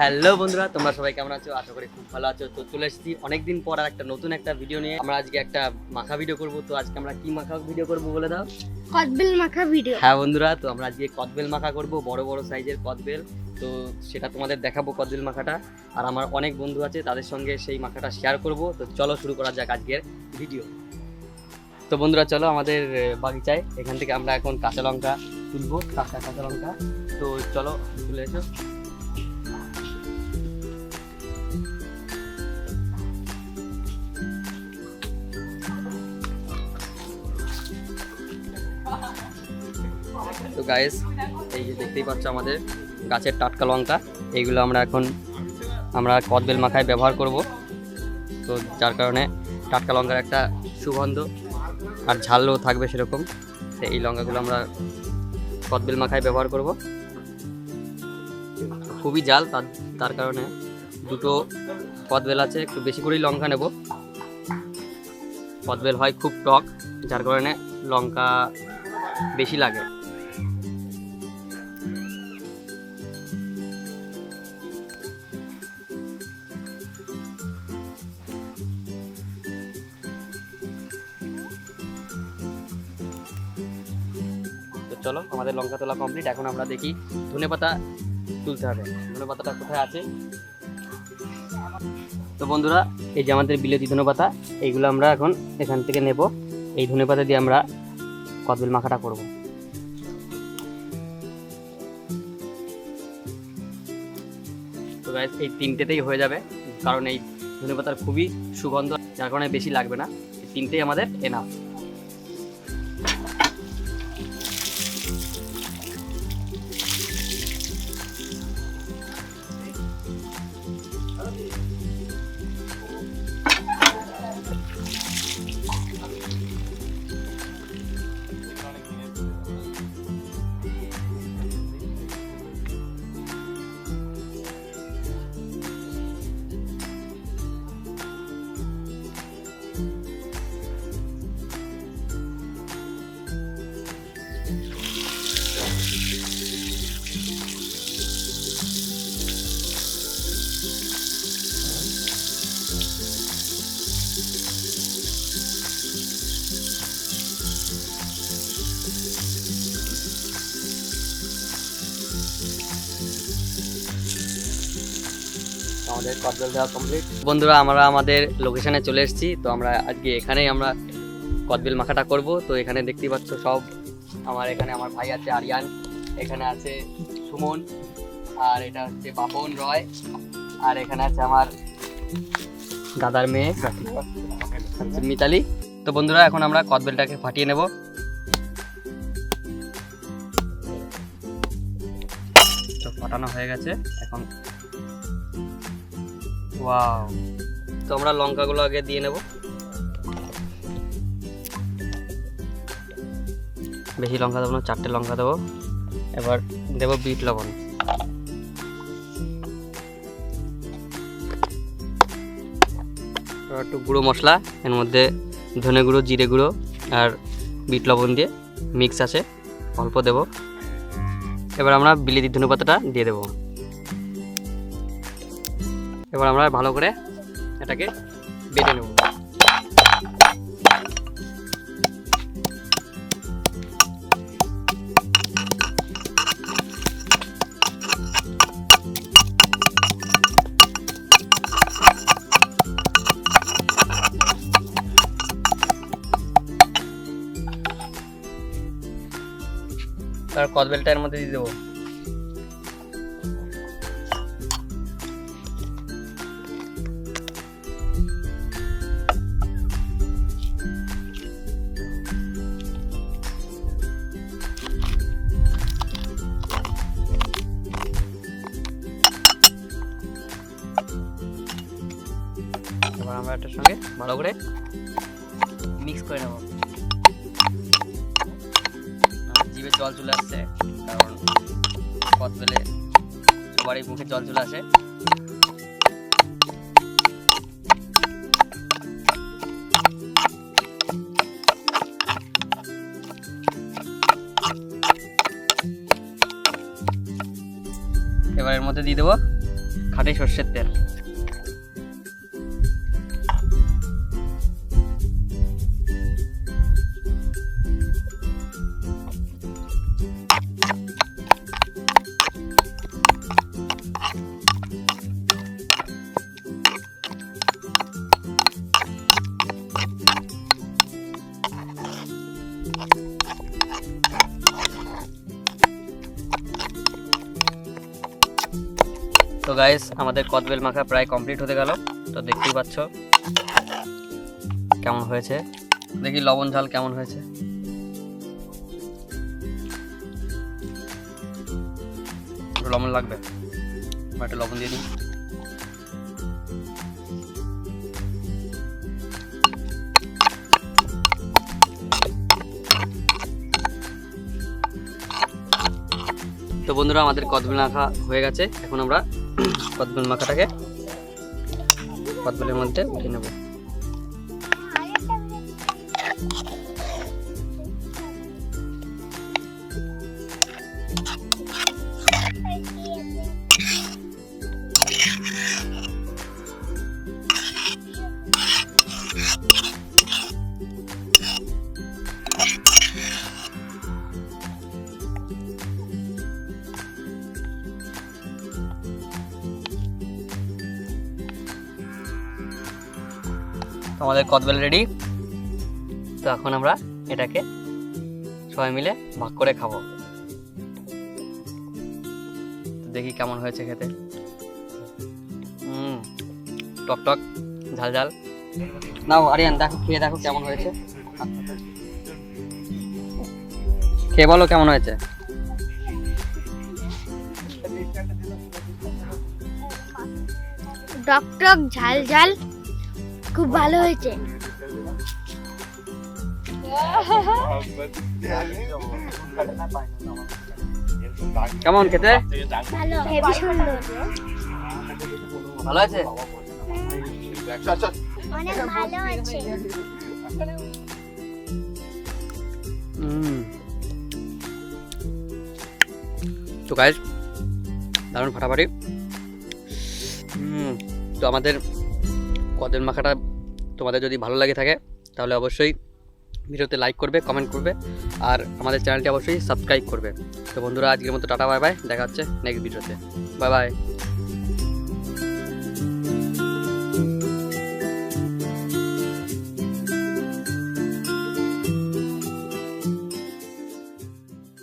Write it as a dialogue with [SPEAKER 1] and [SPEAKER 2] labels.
[SPEAKER 1] Hello বন্ধুরা, তোমরা সবাই কেমন আছো? আশা করি খুব ভালো আছো। তো চলে এসেছি অনেকদিন পর আর একটা নতুন একটা ভিডিও নিয়ে। আমরা আজকে একটা মাখা ভিডিও করব। তো আজকে আমরা কি মাখা ভিডিও করব বলে দাও?
[SPEAKER 2] কদবেল মাখা ভিডিও।
[SPEAKER 1] হ্যাঁ বন্ধুরা, তো আমরা আজকে কদবেল মাখা করব, বড় বড় সাইজের কদবেল। তো সেটা তোমাদের দেখাবো কদবেল মাখাটা। আর আমার অনেক বন্ধু আছে, তাদের সঙ্গে সেই মাখাটা শেয়ার করব। তো চলো শুরু করা যাক আজকের ভিডিও। তো বন্ধুরা চলো আমাদের বাগিচায় এখান থেকে আমরা এখন কাঁচা লঙ্কা তুলবো, কাঁচা লঙ্কা। তো চলো তুলে এসো। তো গাইস, এই যে দেখতেই পাচ্ছ আমাদের গাছের টাটকা লঙ্কা, এইগুলো আমরা কদবেল মাখায় ব্যবহার করব। তো যার কারণে টাটকা লঙ্কার একটা সুগন্ধ আর ঝালও থাকবে সেরকম। তো এই লঙ্কাগুলো আমরা কদবেল মাখায় ব্যবহার করব। খুবই ঝাল, তার কারণে দুটো কদবেল আছে, একটু বেশি করেই লঙ্কা নেব। কদবেল হয় খুব টক, যার কারণে লঙ্কা বেশি লাগে। চলো আমাদের লঙ্কা তোলা কমপ্লিট। এখন আমরা দেখি ধনেপাতা তুলতে হবে। ধনেপাতাটা কোথায় আছে? তো বন্ধুরা, এই যে আমাদের বিলেতি ধনেপাতা, এইগুলো আমরা এখন এখান থেকে নেব। এই ধনেপাতা দিয়ে আমরা কদবেল মাখাটা করব। তো গাইস, এই তিনটেতেই হয়ে যাবে, কারণ এই ধনেপাতার খুবই সুগন্ধ, যার কারণে বেশি লাগবে না। এই তিনটেই আমাদের এনাফ। আমাদের কদবেল দেওয়া কমপ্লিট। বন্ধুরা, আমরা আমাদের লোকেশনে চলে এসেছি। তো আমরা আজকে এখানেই আমরা কদবেল মাখাটা করব। তো এখানে দেখতেই পাচ্ছ সব এখানে আমার ভাই আছে আরিয়ান, এখানে আছে সুমন, আর এটা হচ্ছে বাপন রয়, আর এখানে আছে আমার দাদার মেয়ে মিতালি। তো বন্ধুরা, এখন আমরা কদবেলটাকে ফাটিয়ে নেব। তো ফাটানো হয়ে গেছে এখন। ওয়াও! তো আমরা লঙ্কাগুলো আগে দিয়ে নেব। বেশি লঙ্কা দেবো না, 4টে লঙ্কা দেবো। এবার দেবো বিট লবণ। একটু গুঁড়ো মশলা, এর মধ্যে ধনে গুঁড়ো, জিরে গুঁড়ো আর বিট লবণ দিয়ে মিক্স আছে, অল্প দেব। এবার আমরা বিলেতি ধনেপাতাটা দিয়ে দেবো। এবার আমরা ভালো করে এটাকে বেটে নেব। তার কদবেলটা এর মধ্যে দিয়ে দেবো। এবার আমরা এটার সঙ্গে ভালো করে মিক্স করে নেব। জিভে জল চলে আসছে, কারণ কদবেলে সবারই মুখে জল চলে আসে। এবার এর মধ্যে দিয়ে দেবো খাঁটি সর্ষের তেল। তো গাইস আমাদের কদবেল মাখা প্রায় কমপ্লিট হতে গেল। তো দেখতেই পাচ্ছ কেমন হয়েছে, দেখি লবণ ঝাল কেমন হয়েছে। লবণ লাগবে, একটা লবণ দিয়ে দিই। তো বন্ধুরা আমাদের কদবেল মাখা হয়ে গেছে। এখন আমরা কদবেল মাখাটাকে কদবেলের মধ্যে উঠিয়ে নেব। আমাদের কদবেল রেডি। তো এখন আমরা এটাকে সবাই মিলে ভাগ করে খাবো। দেখি কেমন হয়েছে খেতে। টক টক ঝাল ঝাল। নাও আরিয়ান দেখো, খেয়ে দেখো কেমন হয়েছে। খেয়ে বলো কেমন হয়েছে।
[SPEAKER 2] টক টক ঝাল ঝাল, খুব ভালো হয়েছে।
[SPEAKER 1] কেমন খেতে?
[SPEAKER 2] ভালো, হেভি সুন্দর,
[SPEAKER 1] ভালো আছে,
[SPEAKER 2] অনেক ভালো আছে।
[SPEAKER 1] তো গাইস দারুণ ফাটাফাটি। তো আমাদের কদবেল মাখাটা তোমাদের যদি ভালো লাগে থাকে তাহলে অবশ্যই ভিডিওতে লাইক করবে, কমেন্ট করবে, আর আমাদের চ্যানেলটি অবশ্যই সাবস্ক্রাইব করবে। তো বন্ধুরা আজকের মতো টাটা, বাই বাই, দেখা হচ্ছে নেক্সট ভিডিওতে। Bye bye.